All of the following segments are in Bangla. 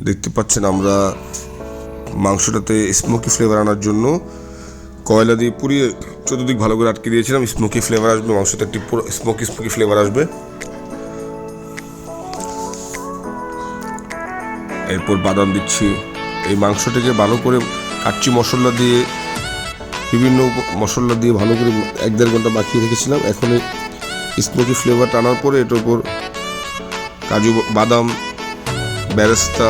দেখতে পাচ্ছেন আমরা মাংসটাতে স্মোকি ফ্লেভার আনার জন্য কয়লা দিয়ে পুড়িয়ে চতুর্দিক ভালো করে আটকে দিয়েছিলাম। স্মোকি ফ্লেভার আসবে, মাংসতে একটি পুরো স্মোকি ফ্লেভার আসবে। এরপর বাদাম দিচ্ছি। এই মাংসটাকে ভালো করে কাচ্চি মশলা দিয়ে, বিভিন্ন মশলা দিয়ে ভালো করে 1-1.5 ঘন্টা মাখিয়ে রেখেছিলাম। এখন এই স্মোকি ফ্লেভার টানার পরে এটার উপর কাজু বাদাম, বেরেস্তা,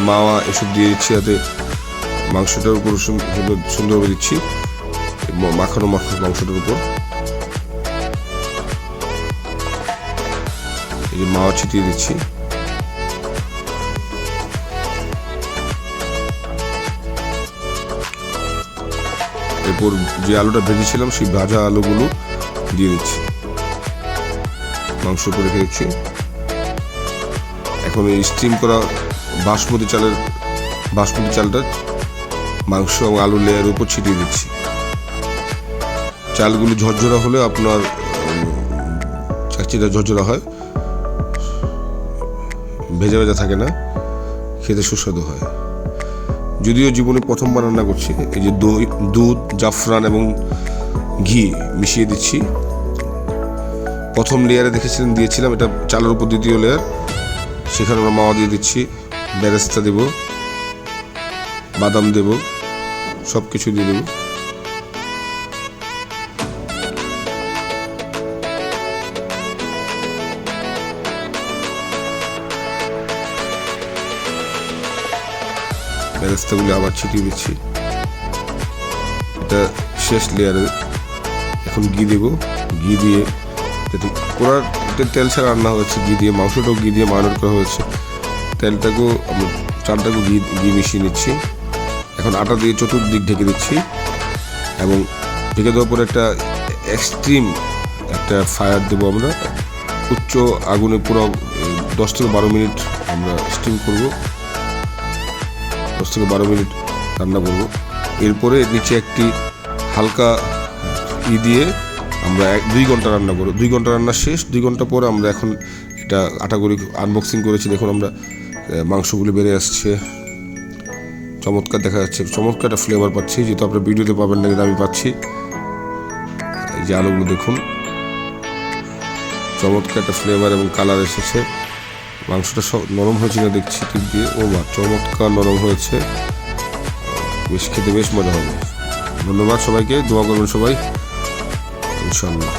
মাওয়া এসব দিয়ে দিচ্ছি, যাতে মাংসটার উপর সুন্দরভাবে দিচ্ছি মাখানো মাংসটার উপর। এই যে মাওয়া ছিটিয়ে দিচ্ছি। এরপর যে আলুটা ভেজেছিলাম সেই ভাজা আলুগুলো দিয়ে দিচ্ছি, মাংস উপর রেখে দিচ্ছি। এখন এই স্টিম করা বাসমতি চালটা মাংস এবং আলু লেয়ারের উপর ছিটিয়ে দিচ্ছি। চালগুলো ঝরঝরা হলে আপনার চাকচিটা ঝরঝরা হয়, ভেজা ভেজা থাকে না, খেতে সুস্বাদু হয়। যদিও জীবনে প্রথমবার রান্না করছি। এই যে দুধ, জাফরান এবং ঘি মিশিয়ে দিচ্ছি। প্রথম লেয়ারে দিয়েছিলাম, এটা চালের উপর দ্বিতীয় লেয়ার, সেখানে আমরা মাওয়া দিয়ে দিচ্ছি, বেরেস্তা দেব, বাদাম দেব, সব কিছু দিয়ে দেব। বেরেস্তাগুলি আবার ছিটিয়ে দিচ্ছি। এটা শেষ লেয়ারে। এখন ঘি দেব, ঘি দিয়ে, যাতে পুরো তেল ছাড়া রান্না হয়েছে, ঘি দিয়ে, মাংসটাও ঘি দিয়ে মারিনেট করা হয়েছে। তেলটাকেও চালটাকেও ঘি মিশিয়ে নিচ্ছি। এখন আটা দিয়ে চতুর্দিক ঢেকে দিচ্ছি এবং ঢেকে দেওয়ার পরে একটা এক্সট্রিম একটা ফায়ার দেবো আমরা। উচ্চ আগুনে পুরো 10 থেকে 12 মিনিট আমরা স্টিম করব, 10 থেকে 12 মিনিট রান্না করব। এরপরে নিচে একটি হালকা দিয়ে আমরা 2 ঘন্টা রান্না করব। 2 ঘন্টা রান্না শেষ। 2 ঘন্টা পর আমরা এখন এটা আটাগুলি আনবক্সিং করেছি। দেখুন আমরা মাংসগুলি বেড়ে আসছে, চমৎকার দেখা যাচ্ছে, চমৎকার একটা ফ্লেভার পাচ্ছি, যেহেতু আপনারা ভিডিওতে পাবেন না, কিন্তু আমি পাচ্ছি। এই যে আলুগুলো দেখুন, চমৎকার একটা ফ্লেভার এবং কালার এসেছে। মাংসটা নরম হয়েছে না দেখছি টিপ দিয়ে, ও মা, চমৎকার নরম হয়েছে, বেশ খেতে বেশ মজা হবে। ধন্যবাদ সবাইকে, দোয়া করবেন সবাই, ইনশাআল্লাহ।